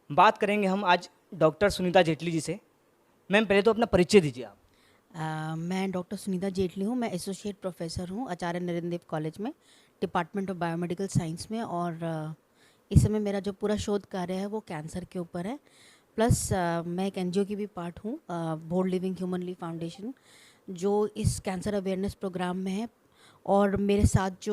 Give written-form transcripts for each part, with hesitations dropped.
बात करेंगे हम आज डॉक्टर सुनीता जेटली जी से। मैम पहले तो अपना परिचय दीजिए आप। मैं डॉक्टर सुनीता जेटली हूँ। मैं एसोसिएट प्रोफेसर हूँ आचार्य नरेंद्र देव कॉलेज में, डिपार्टमेंट ऑफ बायोमेडिकल साइंस में। और इस समय मेरा जो पूरा शोध कार्य है वो कैंसर के ऊपर है। प्लस मैं एक एनजीओ की भी पार्ट हूँ, बोल्ड लिविंग ह्यूमनली फाउंडेशन, जो इस कैंसर अवेयरनेस प्रोग्राम में है। और मेरे साथ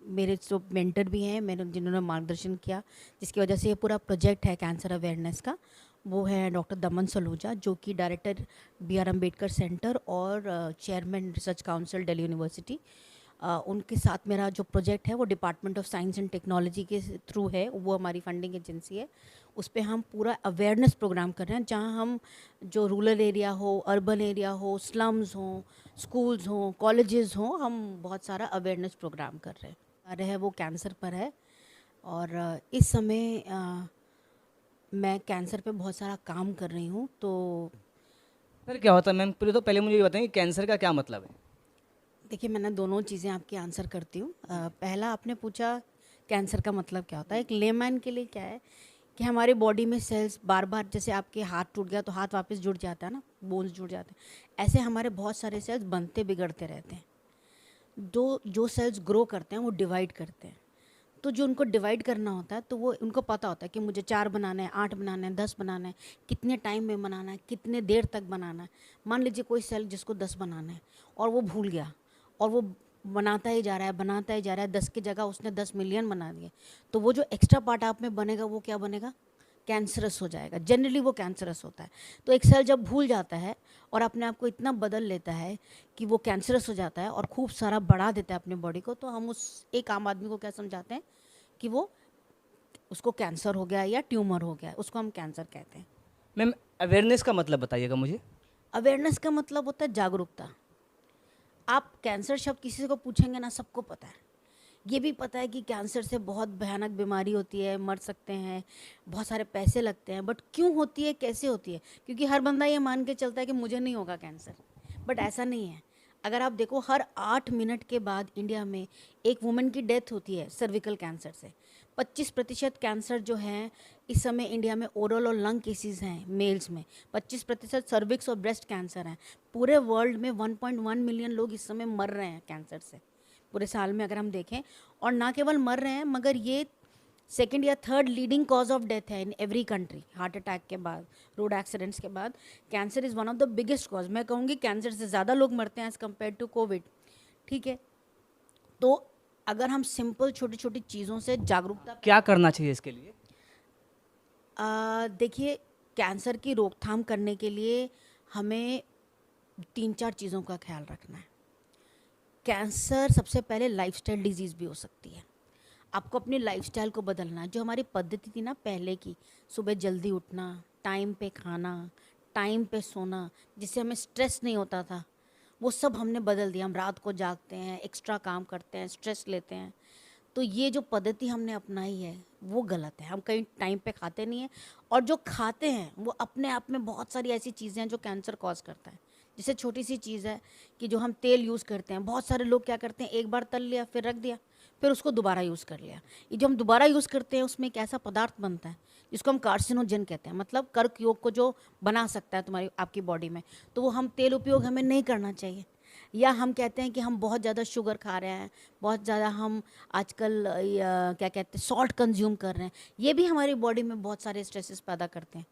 मेरे जो मेंटर भी हैं, मैंने जिन्होंने मार्गदर्शन किया, जिसकी वजह से ये पूरा प्रोजेक्ट है कैंसर अवेयरनेस का, वो है डॉक्टर दमन सलूजा, जो कि director B R Ambedkar centre और chairman research council Delhi university. उनके साथ मेरा जो प्रोजेक्ट है वो department of science and technology के थ्रू है, वो हमारी फंडिंग एजेंसी है। उस पर हम पूरा अवेयरनेस प्रोग्राम कर रहे हैं, जहां हम जो रूरल एरिया हो, अर्बन एरिया हो, स्लम्स हो, स्कूल्स हो, कॉलेजेस हो, हम बहुत सारा अवेयरनेस प्रोग्राम कर रहे हैं। कार्य है वो कैंसर पर है। और इस समय मैं कैंसर पे बहुत सारा काम कर रही हूँ। तो सर क्या होता है मैम, पहले मुझे ये बताएं कि कैंसर का क्या मतलब है। देखिए, मैंने दोनों चीज़ें आपकी आंसर करती हूँ। पहला आपने पूछा कैंसर का मतलब क्या होता है। एक लेमैन के लिए क्या है कि हमारे बॉडी में सेल्स बार बार, जैसे आपके हाथ टूट गया तो हाथ वापस जुड़ जाता है ना, बोन्स जुड़ जाते हैं, ऐसे हमारे बहुत सारे सेल्स बनते बिगड़ते रहते हैं। दो जो सेल्स ग्रो करते हैं वो डिवाइड करते हैं। तो जो उनको डिवाइड करना होता है, तो वो उनको पता होता है कि मुझे 4 बनाना है, 8 बनाना है, 10 बनाना है, कितने टाइम में बनाना है, कितने देर तक बनाना है। मान लीजिए कोई सेल जिसको 10 बनाना है और वो भूल गया, और वो बनाता ही जा रहा है, बनाता ही जा रहा है, 10 की जगह उसने 10 मिलियन बना दिए, तो वो जो एक्स्ट्रा पार्ट आप में बनेगा वो क्या बनेगा? कैंसरस हो जाएगा। जनरली वो कैंसरस होता है। तो एक सेल जब भूल जाता है और अपने आप को इतना बदल लेता है कि वो कैंसरस हो जाता है और खूब सारा बढ़ा देता है अपने बॉडी को, तो हम उस एक आम आदमी को क्या समझाते हैं कि वो, उसको कैंसर हो गया या ट्यूमर हो गया, उसको हम कैंसर कहते हैं। मैम अवेयरनेस का मतलब बताइएगा मुझे। अवेयरनेस का मतलब होता है जागरूकता। आप कैंसर शब्द किसी को पूछेंगे ना, सबको पता है। ये भी पता है कि कैंसर से बहुत भयानक बीमारी होती है, मर सकते हैं, बहुत सारे पैसे लगते हैं। बट क्यों होती है, कैसे होती है? क्योंकि हर बंदा ये मान के चलता है कि मुझे नहीं होगा कैंसर। बट ऐसा नहीं है। अगर आप देखो, हर 8 मिनट के बाद इंडिया में एक वुमेन की डेथ होती है सर्विकल कैंसर से। 25% कैंसर जो है इस समय इंडिया में ओरल और लंग केसेस हैं मेल्स में। 25% सर्विक्स और ब्रेस्ट कैंसर हैं। पूरे वर्ल्ड में 1.1 मिलियन लोग इस समय मर रहे हैं कैंसर से, पूरे साल में अगर हम देखें। और ना केवल मर रहे हैं, मगर ये सेकेंड या third leading cause of death है in every country. Heart attack के बाद, रोड एक्सीडेंट्स के बाद, cancer is one of the biggest cause. मैं कहूँगी कैंसर से ज़्यादा लोग मरते हैं एज़ कम्पेयर टू कोविड। ठीक है। तो अगर हम सिंपल छोटी छोटी चीज़ों से जागरूकता क्या करना चाहिए इसके लिए। देखिए, कैंसर की रोकथाम करने के लिए हमें 3-4 चीज़ों का ख्याल रखना है। कैंसर सबसे पहले लाइफस्टाइल डिजीज़ भी हो सकती है। आपको अपनी लाइफस्टाइल को बदलना है। जो हमारी पद्धति थी ना पहले की, सुबह जल्दी उठना, टाइम पे खाना, टाइम पे सोना, जिससे हमें स्ट्रेस नहीं होता था, वो सब हमने बदल दिया। हम रात को जागते हैं, एक्स्ट्रा काम करते हैं, स्ट्रेस लेते हैं। तो ये जो पद्धति हमने अपनाई है वो गलत है। हम कहीं टाइम पे खाते नहीं हैं, और जो खाते हैं वो अपने आप में बहुत सारी ऐसी चीज़ें हैं जो कैंसर कॉज करता है। जैसे छोटी सी चीज़ है कि जो हम तेल यूज़ करते हैं, बहुत सारे लोग क्या करते हैं, एक बार तल लिया, फिर रख दिया, फिर उसको दोबारा यूज़ कर लिया। ये जो हम दोबारा यूज़ करते हैं, उसमें एक ऐसा पदार्थ बनता है जिसको हम कार्सिनोजन कहते हैं, मतलब कर्क योग को जो बना सकता है तुम्हारी आपकी बॉडी में। तो वो हम तेल उपयोग हमें नहीं करना चाहिए। या हम कहते हैं कि हम बहुत ज़्यादा शुगर खा रहे हैं, बहुत ज़्यादा हम आजकल क्या कहते हैं, सॉल्ट कंज्यूम कर रहे हैं। ये भी हमारी बॉडी में बहुत सारे स्ट्रेसेस पैदा करते हैं।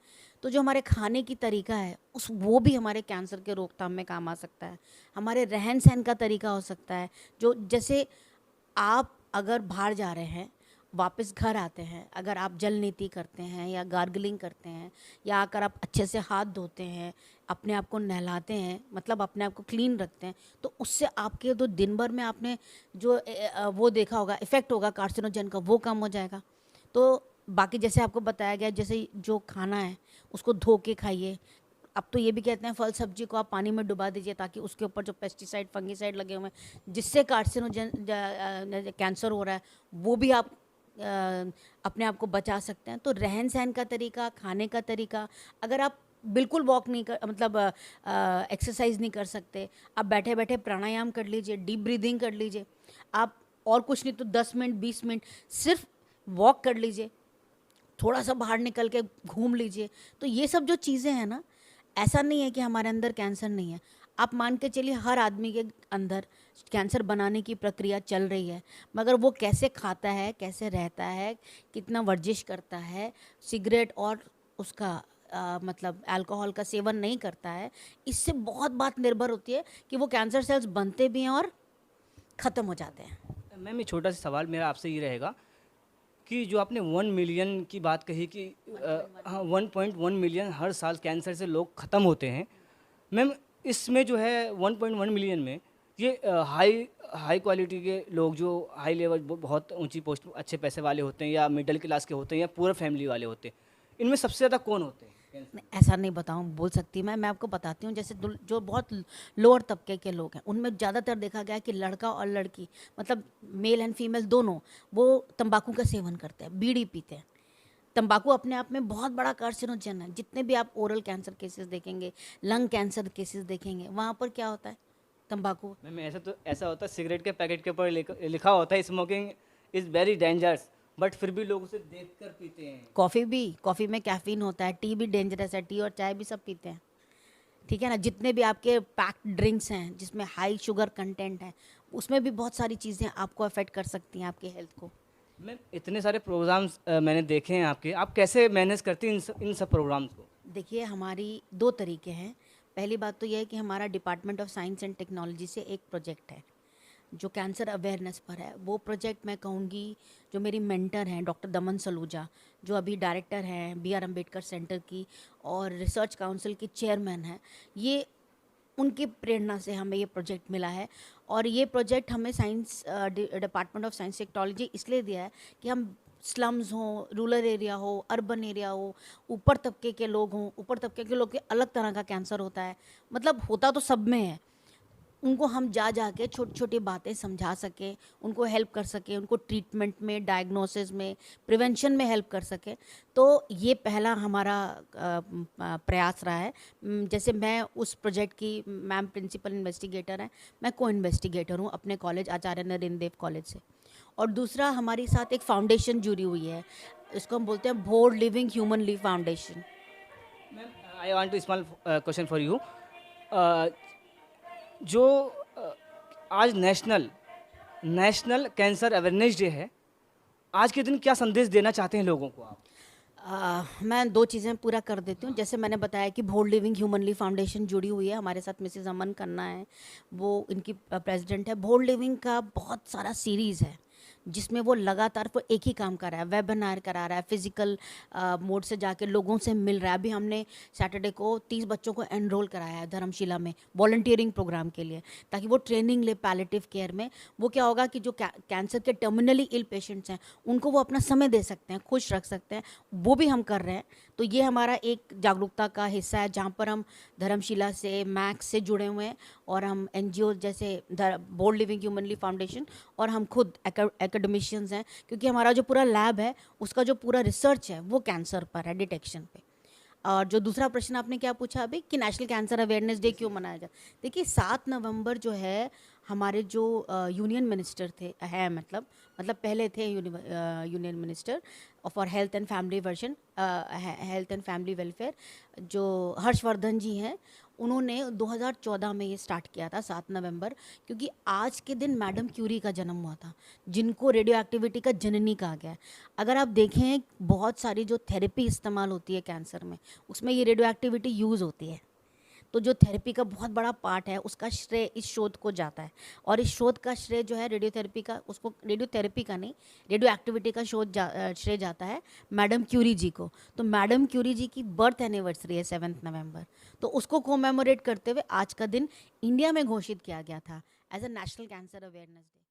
तो जो हमारे खाने की तरीका है वो भी हमारे कैंसर के रोकथाम में काम आ सकता है। हमारे रहन सहन का तरीका हो सकता है। जो जैसे आप अगर बाहर जा रहे हैं, वापस घर आते हैं, अगर आप जल नीति करते हैं या गार्गलिंग करते हैं, या अगर आप अच्छे से हाथ धोते हैं, अपने आप को नहलाते हैं, मतलब अपने आप को क्लीन रखते हैं, तो उससे आपके जो दिन भर में आपने जो वो देखा होगा इफ़ेक्ट होगा कार्सिनोजन का, वो कम हो जाएगा। तो बाकी जैसे आपको बताया गया, जैसे जो खाना है उसको धो के खाइए। अब तो ये भी कहते हैं फल सब्जी को आप पानी में डुबा दीजिए, ताकि उसके ऊपर जो पेस्टिसाइड फंगीसाइड लगे हुए हैं जिससे कार्सिनोजन कैंसर हो रहा है, वो भी आप अपने आप को बचा सकते हैं। तो रहन सहन का तरीका, खाने का तरीका, अगर आप बिल्कुल वॉक नहीं कर, मतलब एक्सरसाइज नहीं कर सकते, आप बैठे बैठे प्राणायाम कर लीजिए, डीप ब्रीदिंग कर लीजिए। आप और कुछ नहीं तो 10 मिनट 20 मिनट सिर्फ वॉक कर लीजिए, थोड़ा सा बाहर निकल के घूम लीजिए। तो ये सब जो चीज़ें हैं ना, ऐसा नहीं है कि हमारे अंदर कैंसर नहीं है। आप मान के चलिए हर आदमी के अंदर कैंसर बनाने की प्रक्रिया चल रही है, मगर वो कैसे खाता है, कैसे रहता है, कितना वर्जिश करता है, सिगरेट और उसका मतलब अल्कोहल का सेवन नहीं करता है, इससे बहुत बात निर्भर होती है कि वो कैंसर सेल्स बनते भी हैं और ख़त्म हो जाते हैं। मैम ये छोटा सा सवाल मेरा आपसे ये रहेगा कि जो आपने 1 मिलियन की बात कही कि हाँ 1.1 मिलियन हर साल कैंसर से लोग ख़त्म होते हैं। मैम इसमें जो है 1.1 मिलियन में ये हाई हाई क्वालिटी के लोग जो हाई लेवल बहुत ऊंची पोस्ट अच्छे पैसे वाले होते हैं या मिडिल क्लास के होते हैं या पूरा फैमिली वाले होते हैं, इनमें सबसे ज़्यादा कौन होते हैं? नहीं, ऐसा नहीं बताऊँ बोल सकती मैं आपको बताती हूँ। जैसे जो बहुत लोअर तबके के लोग हैं उनमें ज़्यादातर देखा गया है कि लड़का और लड़की मतलब मेल एंड फीमेल दोनों वो तंबाकू का सेवन करते हैं, बीड़ी पीते हैं। तंबाकू अपने आप में बहुत बड़ा कार्सिनोजन है। जितने भी आप ओरल कैंसर केसेस देखेंगे, लंग कैंसर केसेस देखेंगे, वहाँ पर क्या होता है? तंबाकू। मैम ऐसा होता है सिगरेट के पैकेट के ऊपर लिखा होता है smoking is very dangerous, but फिर भी लोग उसे देखकर पीते हैं। कॉफ़ी में कैफीन होता है, टी भी डेंजरस है, टी और चाय भी सब पीते हैं। ठीक है ना? जितने भी आपके पैक्ड ड्रिंक्स हैं जिसमें हाई शुगर कंटेंट है, उसमें भी बहुत सारी चीज़ें आपको अफेक्ट कर सकती हैं आपकी हेल्थ को। मैम इतने सारे प्रोग्राम्स मैंने देखे हैं आपके, आप कैसे मैनेज करती हैं इन सब प्रोग्राम्स को? देखिए, हमारी 2 तरीके हैं। पहली बात तो ये है कि हमारा department of science and technology से एक प्रोजेक्ट है जो कैंसर अवेयरनेस पर है। वो प्रोजेक्ट मैं कहूँगी जो मेरी मेंटर हैं डॉक्टर दमन सलूजा, जो अभी डायरेक्टर हैं बी.आर. अम्बेडकर सेंटर की और रिसर्च काउंसिल की चेयरमैन हैं, ये उनकी प्रेरणा से हमें ये प्रोजेक्ट मिला है। और ये प्रोजेक्ट हमें science department of science technology इसलिए दिया है कि हम स्लम्स हों, रूरल एरिया हो, अर्बन एरिया हो, ऊपर तबके के लोग हों, ऊपर तबके के लोग के अलग तरह का कैंसर होता है, मतलब होता तो सब में है, उनको हम जा के छोटी छोटी बातें समझा सकें, उनको हेल्प कर सकें, उनको ट्रीटमेंट में, डायग्नोसिस में, प्रिवेंशन में हेल्प कर सकें। तो ये पहला हमारा प्रयास रहा है। जैसे मैं उस प्रोजेक्ट की मैम प्रिंसिपल इन्वेस्टिगेटर हैं, मैं को इन्वेस्टिगेटर हूँ अपने कॉलेज आचार्य नरेंद्र देव कॉलेज से। और दूसरा हमारे साथ एक फाउंडेशन जुड़ी हुई है, इसको हम बोलते हैं board living human live foundation. Ma'am I want to small question for you. जो आज नेशनल कैंसर अवेयरनेस डे है, आज के दिन क्या संदेश देना चाहते हैं लोगों को आप? मैं 2 चीज़ें पूरा कर देती हूँ। जैसे मैंने बताया कि बोर्ड लिविंग ह्यूमनली फाउंडेशन जुड़ी हुई है हमारे साथ, मिसेस अमन खन्ना है, वो इनकी प्रेसिडेंट है। बोर्ड लिविंग का बहुत सारा सीरीज़ है जिसमें वो लगातार वो एक ही काम कर रहा है, वेबिनार करा रहा है, फिजिकल मोड से जाके लोगों से मिल रहा है। अभी हमने सैटरडे को 30 बच्चों को एनरोल कराया है धर्मशिला में वॉलंटियरिंग प्रोग्राम के लिए, ताकि वो ट्रेनिंग ले पैलेटिव केयर में। वो क्या होगा कि जो कैंसर के टर्मिनली इल पेशेंट्स हैं उनको वो अपना समय दे सकते हैं, खुश रख सकते हैं, वो भी हम कर रहे हैं। तो ये हमारा एक जागरूकता का हिस्सा है जहाँ पर हम धर्मशिला से, मैक्स से जुड़े हुए हैं, और हम NGO जैसे बोर्ड लिविंग ह्यूमनली फाउंडेशन और हम खुद एकेडमिशियंस हैं, क्योंकि हमारा जो पूरा लैब है उसका जो पूरा रिसर्च है वो कैंसर पर है, डिटेक्शन पे। और जो दूसरा प्रश्न आपने क्या पूछा अभी कि नेशनल कैंसर अवेयरनेस डे क्यों मनाया जाए, देखिए 7 नवंबर जो है हमारे जो यूनियन मिनिस्टर थे हैं, मतलब पहले थे union minister for health and family version health and family welfare, जो हर्षवर्धन जी हैं, उन्होंने 2014 में ये स्टार्ट किया था 7 नवंबर, क्योंकि आज के दिन मैडम क्यूरी का जन्म हुआ था, जिनको रेडियो एक्टिविटी का जननी कहा गया है। अगर आप देखें बहुत सारी जो थेरेपी इस्तेमाल होती है कैंसर में, उसमें ये रेडियो एक्टिविटी यूज़ होती है। तो जो थेरेपी का बहुत बड़ा पार्ट है उसका श्रेय इस शोध को जाता है, और इस शोध का श्रेय जो है रेडियोथेरेपी का, उसको रेडियोथेरेपी का नहीं, रेडियो एक्टिविटी का श्रेय जाता है मैडम क्यूरी जी को। तो मैडम क्यूरी जी की बर्थ एनिवर्सरी है 7 नवंबर, तो उसको कोमेमोरेट करते हुए आज का दिन इंडिया में घोषित किया गया था as a national cancer awareness day.